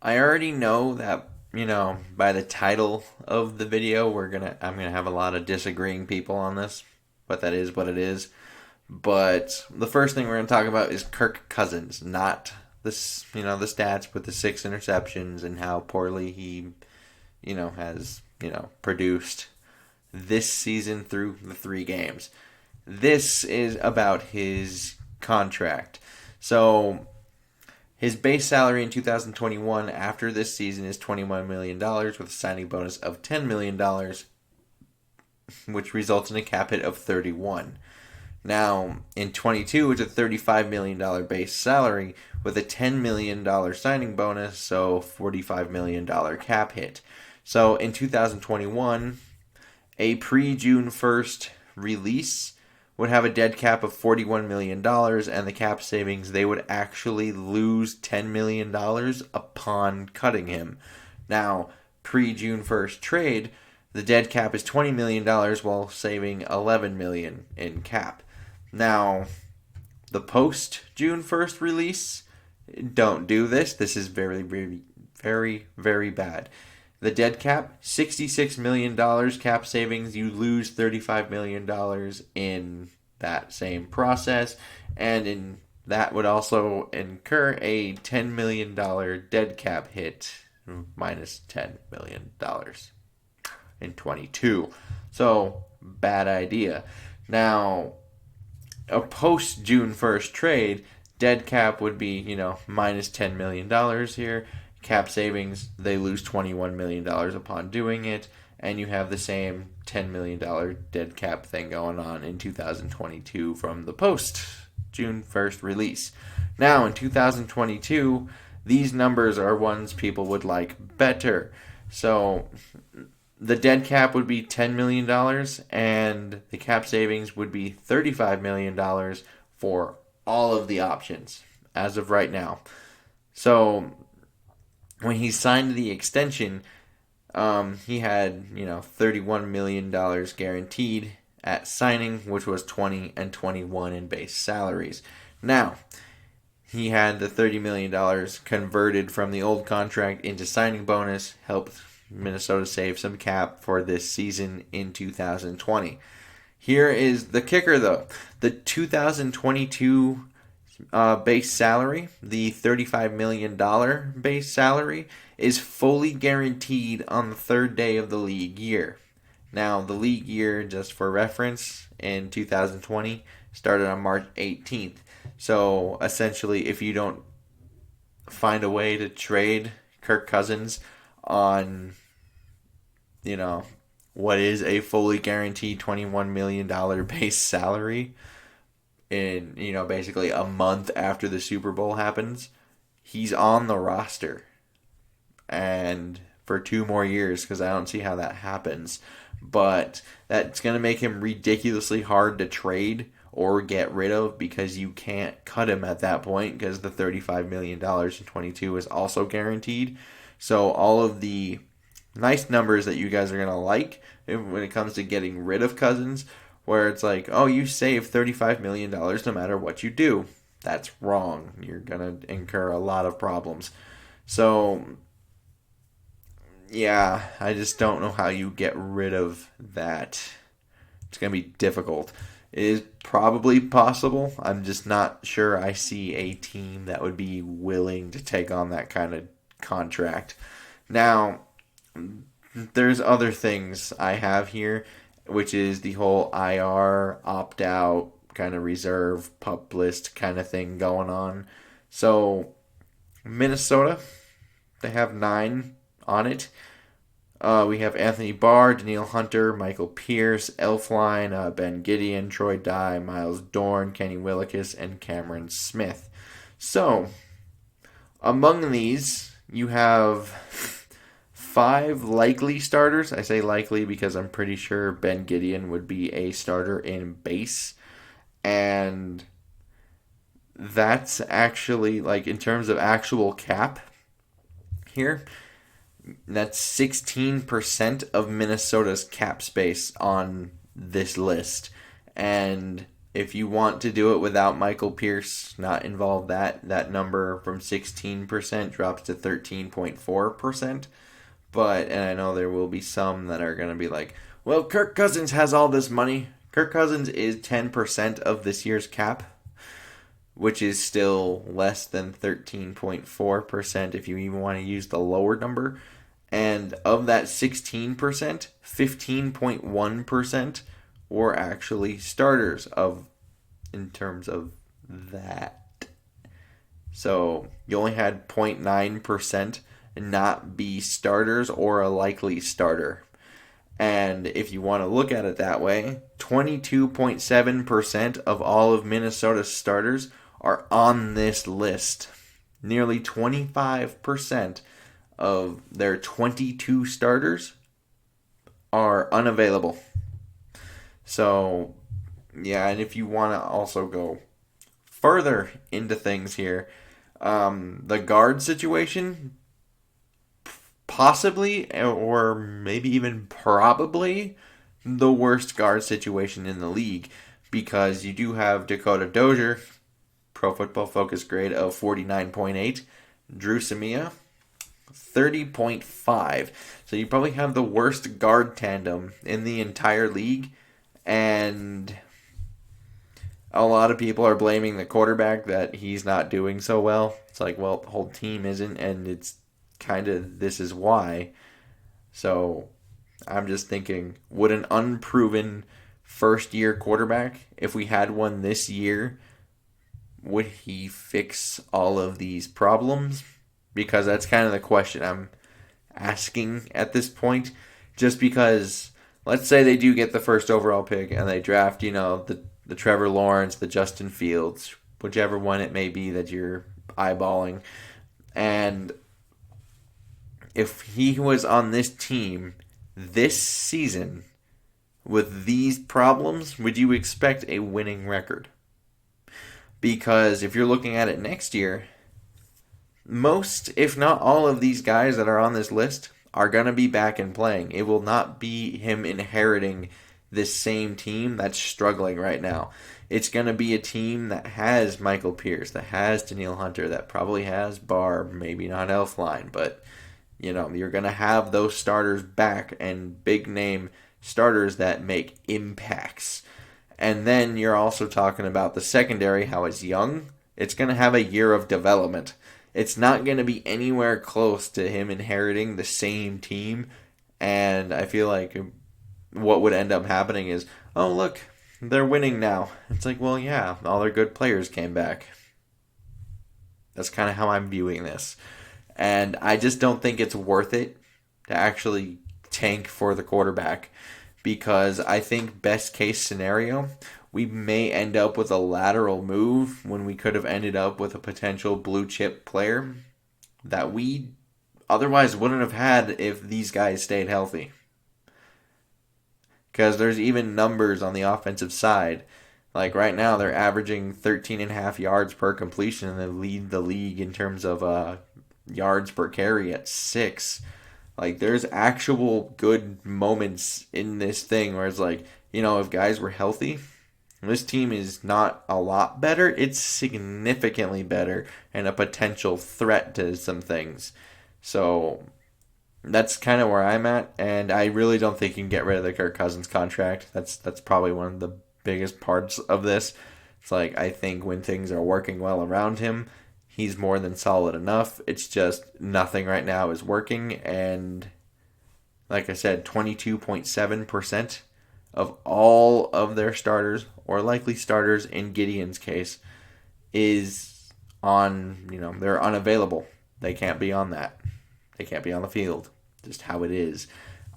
I already know that, by the title of the video, I'm gonna have a lot of disagreeing people on this, but that is what it is. But the first thing we're gonna talk about is Kirk Cousins, not this, the stats with the 6 interceptions and how poorly he, has, produced this season through the 3 games. This is about his contract. So his base salary in 2021 after this season is $21 million dollars with a signing bonus of $10 million, dollars, which results in a cap hit of 31. Now, in 22, it's a $35 million base salary with a $10 million signing bonus, so $45 million cap hit. So in 2021, a pre-June 1st release would have a dead cap of $41 million, and the cap savings, they would actually lose $10 million upon cutting him. Now, pre-June 1st trade, the dead cap is $20 million while saving $11 million in cap. Now, the post-June 1st release, don't do this. This is very, very, very, very bad. The dead cap, $66 million cap savings. You lose $35 million in that same process. And that would also incur a $10 million dead cap hit, minus $10 million in 22. So, bad idea. Now, a post June 1st trade, dead cap would be, minus $10 million here. Cap savings, they lose $21 million upon doing it, and you have the same $10 million dead cap thing going on in 2022 from the post June 1st release. Now, in 2022, these numbers are ones people would like better. So, the dead cap would be $10 million, and the cap savings would be $35 million for all of the options as of right now. So, when he signed the extension, he had, $31 million guaranteed at signing, which was 20 and 21 in base salaries. Now, he had the $30 million converted from the old contract into signing bonus, helped Minnesota save some cap for this season in 2020. Here is the kicker, though. The 2022 base salary, the $35 million base salary, is fully guaranteed on the third day of the league year. Now, the league year, just for reference, in 2020 started on March 18th. So, essentially, if you don't find a way to trade Kirk Cousins on, what is a fully guaranteed $21 million base salary, in basically a month after the Super Bowl happens, he's on the roster, and for 2 more years, because I don't see how that happens. But that's going to make him ridiculously hard to trade or get rid of, because you can't cut him at that point, because the $35 million in 22 is also guaranteed. So all of the nice numbers that you guys are going to like when it comes to getting rid of Cousins, where it's like, oh, you save $35 million no matter what you do. That's wrong. You're going to incur a lot of problems. So, yeah, I just don't know how you get rid of that. It's going to be difficult. It is probably possible. I'm just not sure I see a team that would be willing to take on that kind of contract. Now, there's other things I have here, which is the whole IR, opt-out, kind of reserve, pup list kind of thing going on. So, Minnesota, they have 9 on it. We have Anthony Barr, Danielle Hunter, Michael Pierce, Elfline, Ben Gideon, Troy Dye, Miles Dorn, Kenny Willekes, and Cameron Smith. So, among these, you have 5 likely starters. I say likely because I'm pretty sure Ben Gideon would be a starter in base. And that's actually, in terms of actual cap here, that's 16% of Minnesota's cap space on this list. And If you want to do it without Michael Pierce not involved, that number from 16% drops to 13.4%. And I know there will be some that are going to be like, well, Kirk Cousins has all this money. Kirk Cousins is 10% of this year's cap, which is still less than 13.4% if you even want to use the lower number. And of that 16%, 15.1% were actually starters in terms of that. So you only had 0.9% not be starters or a likely starter. And if you want to look at it that way, 22.7% of all of Minnesota's starters are on this list. Nearly 25% of their 22 starters are unavailable. So, yeah, and if you want to also go further into things here, the guard situation, possibly, or maybe even probably, the worst guard situation in the league, because you do have Dakota Dozier, Pro Football Focus grade of 49.8, Drew Samia, 30.5. So you probably have the worst guard tandem in the entire league, and a lot of people are blaming the quarterback that he's not doing so well. It's like, well, the whole team isn't, and it's kind of this is why. So I'm just thinking, would an unproven first-year quarterback, if we had one this year, would he fix all of these problems? Because that's kind of the question I'm asking at this point. Just because, let's say they do get the first overall pick and they draft, the Trevor Lawrence, the Justin Fields, whichever one it may be that you're eyeballing. And if he was on this team this season with these problems, would you expect a winning record? Because if you're looking at it next year, most, if not all of these guys that are on this list are going to be back and playing. It will not be him inheriting this same team that's struggling right now. It's going to be a team that has Michael Pierce, that has Danielle Hunter, that probably has Barb, maybe not Elfline, but you're going to have those starters back and big name starters that make impacts. And then you're also talking about the secondary, how it's young. It's going to have a year of development. It's not going to be anywhere close to him inheriting the same team. And I feel like what would end up happening is, oh, look, they're winning now. It's like, well, yeah, all their good players came back. That's kind of how I'm viewing this. And I just don't think it's worth it to actually tank for the quarterback. Because I think best case scenario, we may end up with a lateral move when we could have ended up with a potential blue chip player that we otherwise wouldn't have had if these guys stayed healthy. Because there's even numbers on the offensive side. Like right now, they're averaging 13.5 yards per completion, and they lead the league in terms of yards per carry at 6. Like, there's actual good moments in this thing where it's like, if guys were healthy, this team is not a lot better. It's significantly better and a potential threat to some things. So that's kind of where I'm at, and I really don't think you can get rid of the Kirk Cousins contract. That's probably one of the biggest parts of this. It's like, I think when things are working well around him, he's more than solid enough. It's just nothing right now is working. And like I said, 22.7% of all of their starters, or likely starters in Gideon's case, is on, they're unavailable. They can't be on that. They can't be on the field. Just how it is.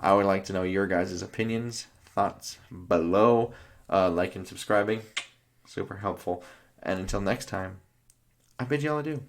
I would like to know your guys' opinions, thoughts below. Like and subscribing. Super helpful. And until next time, I bid y'all adieu.